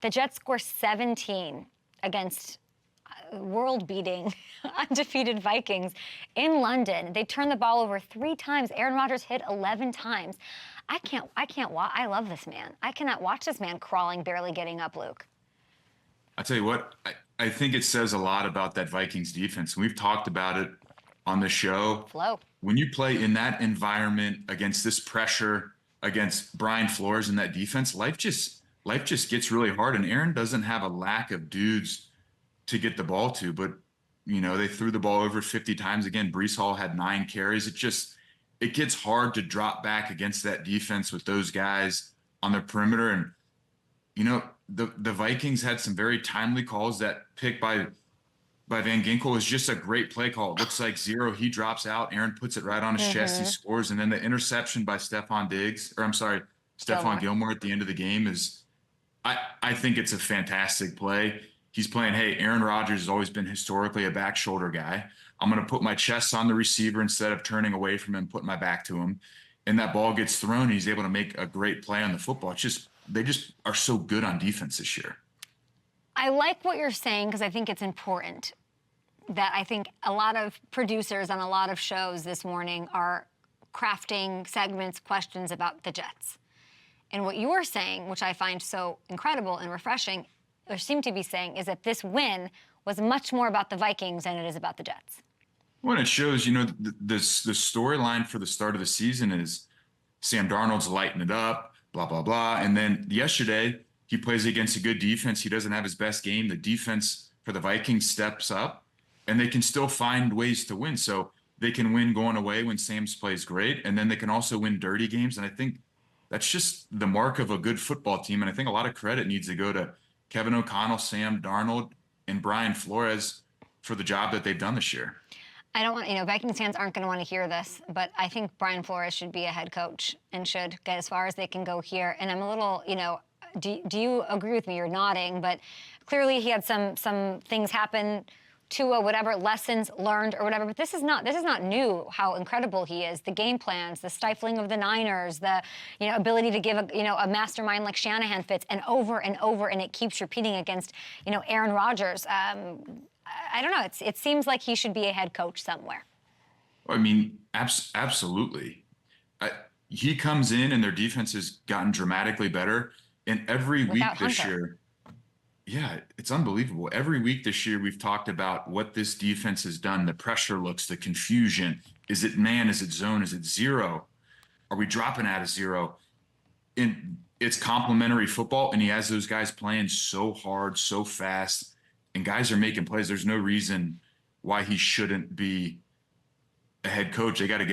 The Jets score 17 against world-beating, undefeated Vikings in London. They turned the ball over 3 times. Aaron Rodgers hit 11 times. I love this man. I cannot watch this man crawling, barely getting up, Luke. I'll tell you what, I think it says a lot about that Vikings defense. We've talked about it on the show. Flow. When you play in that environment against this pressure, against Brian Flores and that defense, life just gets really hard. And Aaron doesn't have a lack of dudes to get the ball to, but they threw the ball over 50 times again. Breece Hall had 9 carries. It gets hard to drop back against that defense with those guys on the perimeter. And the Vikings had some very timely calls. That pick by Van Ginkel was just a great play call. It looks like 0. He drops out. Aaron puts it right on his chest. He scores. And then the interception by Stephon Gilmore at the end of the game is, I think it's a fantastic play. He's playing, hey, Aaron Rodgers has always been historically a back shoulder guy. I'm going to put my chest on the receiver instead of turning away from him, putting my back to him. And that ball gets thrown. And he's able to make a great play on the football. They just are so good on defense this year. I like what you're saying because I think it's important that I think a lot of producers on a lot of shows this morning are crafting segments, questions about the Jets. And what you're saying, which I find so incredible and refreshing, or seem to be saying, is that this win was much more about the Vikings than it is about the Jets. Well, it shows, the storyline for the start of the season is Sam Darnold's lighting it up, blah, blah, blah. And then yesterday, he plays against a good defense. He doesn't have his best game. The defense for the Vikings steps up, and they can still find ways to win. So they can win going away when Sam's plays great, and then they can also win dirty games. And I think that's just the mark of a good football team. And I think a lot of credit needs to go to Kevin O'Connell, Sam Darnold, and Brian Flores for the job that they've done this year. I don't want, Vikings fans aren't going to want to hear this, but I think Brian Flores should be a head coach and should get as far as they can go here. And I'm a little, do you agree with me? You're nodding, but clearly he had some things happen to whatever lessons learned or whatever. But this is not new. How incredible he is. The game plans, the stifling of the Niners, the ability to give a mastermind like Shanahan fits, and over, and it keeps repeating against Aaron Rodgers. I don't know. It seems like he should be a head coach somewhere. I mean, absolutely. He comes in and their defense has gotten dramatically better. And every week this year, yeah, it's unbelievable. Every week this year, we've talked about what this defense has done, the pressure looks, the confusion. Is it man? Is it zone? Is it zero? Are we dropping out of zero? And it's complementary football, and he has those guys playing so hard, so fast, and guys are making plays. There's no reason why he shouldn't be a head coach. They got to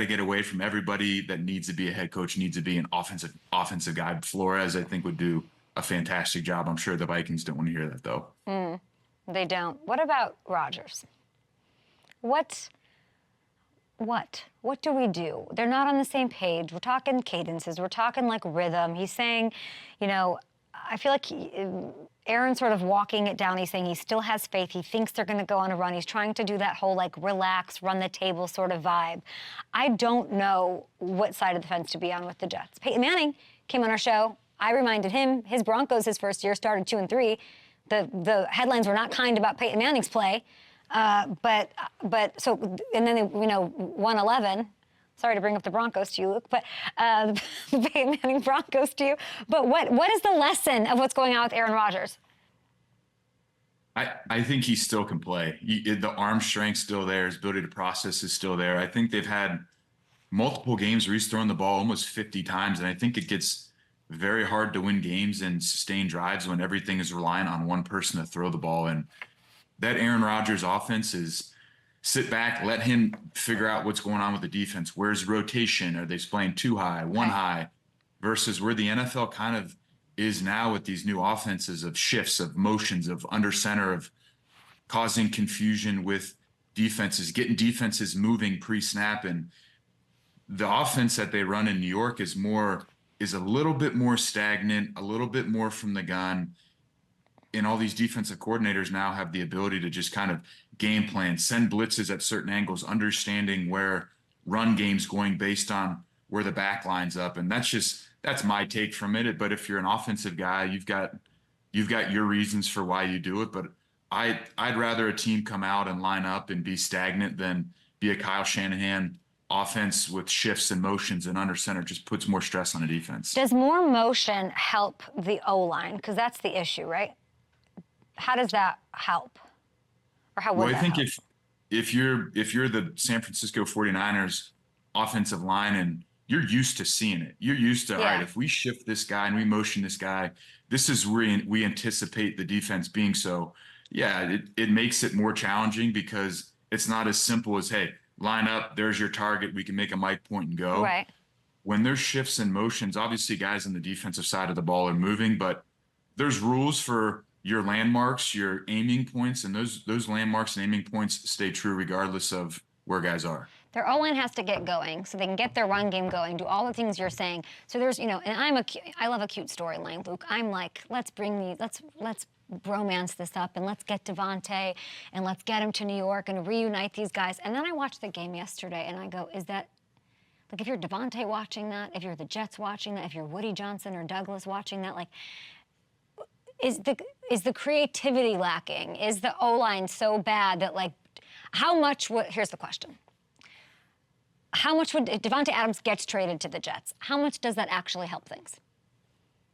get away from everybody that needs to be a head coach, needs to be an offensive guy. Flores, I think, would do a fantastic job. I'm sure the Vikings don't want to hear that, though. They don't. What about Rodgers? What do we do? They're not on the same page. We're talking cadences. We're talking like rhythm. He's saying, I feel like Aaron's sort of walking it down. He's saying he still has faith. He thinks they're going to go on a run. He's trying to do that whole relax, run the table sort of vibe. I don't know what side of the fence to be on with the Jets. Peyton Manning came on our show. I reminded him his Broncos his first year started 2-3. The headlines were not kind about Peyton Manning's play, and then they won 11. Sorry to bring up the Broncos to you, Luke, but the Peyton Manning Broncos to you. But what is the lesson of what's going on with Aaron Rodgers? I think he still can play. The arm strength's still there. His ability to process is still there. I think they've had multiple games where he's thrown the ball almost 50 times, and I think it gets very hard to win games and sustain drives when everything is relying on one person to throw the ball. And that Aaron Rodgers offense is sit back, let him figure out what's going on with the defense. Where's rotation? Are they playing too high, one high, versus where the NFL kind of is now with these new offenses of shifts, of motions, of under center, of causing confusion with defenses, getting defenses moving pre-snap. And the offense that they run in New York is a little bit more stagnant, a little bit more from the gun. And all these defensive coordinators now have the ability to just kind of game plan, send blitzes at certain angles, understanding where run game's going based on where the back line's up. And that's my take from it. But if you're an offensive guy, you've got You've got your reasons for why you do it, but I'd rather a team come out and line up and be stagnant than be a Kyle Shanahan offense with shifts and motions and under center. Just puts more stress on a defense. Does more motion help the O-line? Because that's the issue, right? How does that help? Or how would Well, that I think help? if you're the San Francisco 49ers offensive line and you're used to seeing it, you're used to, all right, if we shift this guy and we motion this guy, this is where we anticipate the defense being. So yeah, it makes it more challenging because it's not as simple as, hey, line up, there's your target, we can make a mic point and go. Right. When there's shifts and motions, obviously guys on the defensive side of the ball are moving, but there's rules for your landmarks, your aiming points, and those landmarks and aiming points stay true regardless of where guys are. Their O-line has to get going so they can get their run game going, do all the things you're saying. So there's, and I love a cute storyline, Luke. I'm like, let's bromance this up and let's get Devontae and let's get him to New York and reunite these guys. And then I watched the game yesterday and I go, is that, like, if you're Devontae watching that, if you're the Jets watching that, if you're Woody Johnson or Douglas watching that, like, is the creativity lacking? Is the O-line so bad that, like, here's the question. How much would, if Devontae Adams gets traded to the Jets, how much does that actually help things?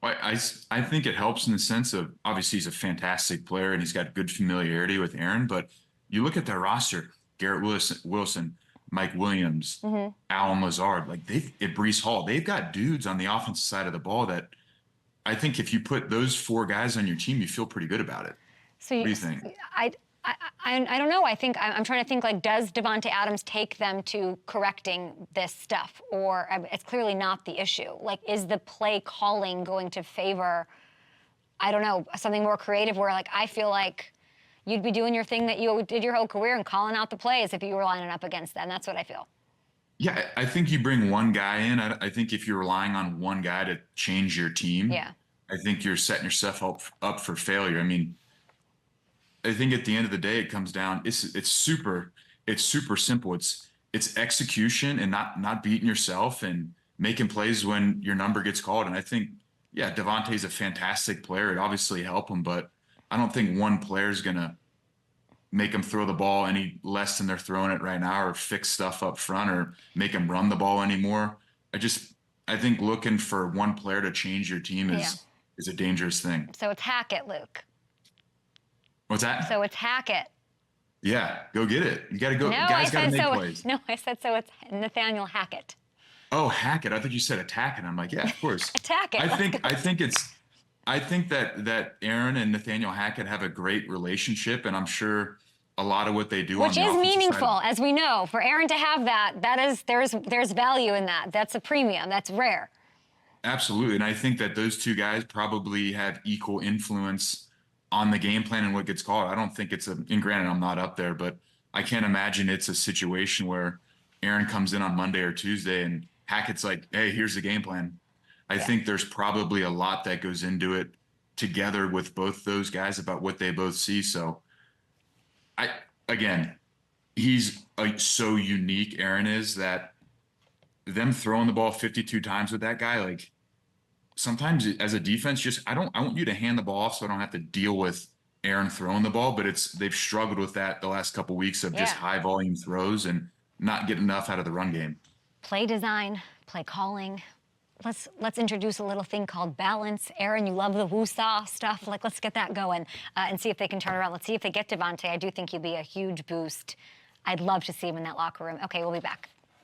Well, I think it helps in the sense of, obviously he's a fantastic player and he's got good familiarity with Aaron, but you look at their roster, Garrett Wilson, Mike Williams, Alan Lazard, like Breece Hall, they've got dudes on the offensive side of the ball that I think if you put those four guys on your team, you feel pretty good about it. So what do you think? I don't know. I think I'm trying to think, like, does Devontae Adams take them to correcting this stuff? Or it's clearly not the issue. Like, is the play calling going to favor, I don't know, something more creative where, like, I feel like you'd be doing your thing that you did your whole career and calling out the plays if you were lining up against them. That's what I feel. Yeah, I think you bring one guy in. I think if you're relying on one guy to change your team, I think you're setting yourself up for failure. I mean, I think at the end of the day, it comes down. It's super simple. It's execution and not beating yourself and making plays when your number gets called. And I think, yeah, Devontae's a fantastic player. It obviously helped him, but I don't think one player is gonna make them throw the ball any less than they're throwing it right now, or fix stuff up front, or make them run the ball anymore. I think looking for one player to change your team is a dangerous thing. So it's Hackett, Luke. What's that? So it's Hackett. Yeah, go get it. You got to go. No, Guys got to make plays. No, I said so it's Nathaniel Hackett. Oh, Hackett. I thought you said attack it. I'm like, yeah, of course. Attack it. I think that Aaron and Nathaniel Hackett have a great relationship, and I'm sure a lot of what they do, which is meaningful, as we know, for Aaron to have there's value in that. That's a premium. That's rare. Absolutely, and I think that those two guys probably have equal influence on the game plan and what gets called. I don't think and granted, I'm not up there, but I can't imagine it's a situation where Aaron comes in on Monday or Tuesday and Hackett's like, hey, here's the game plan. I think there's probably a lot that goes into it together with both those guys about what they both see. So he's so unique, Aaron is, that them throwing the ball 52 times with that guy, like, sometimes as a defense, I want you to hand the ball off so I don't have to deal with Aaron throwing the ball, but they've struggled with that the last couple of weeks of just high volume throws and not getting enough out of the run game. Play design, play calling. Let's introduce a little thing called balance. Aaron, you love the woo-saw stuff. Like, let's get that going and see if they can turn around. Let's see if they get Devontae. I do think he'll be a huge boost. I'd love to see him in that locker room. Okay, we'll be back.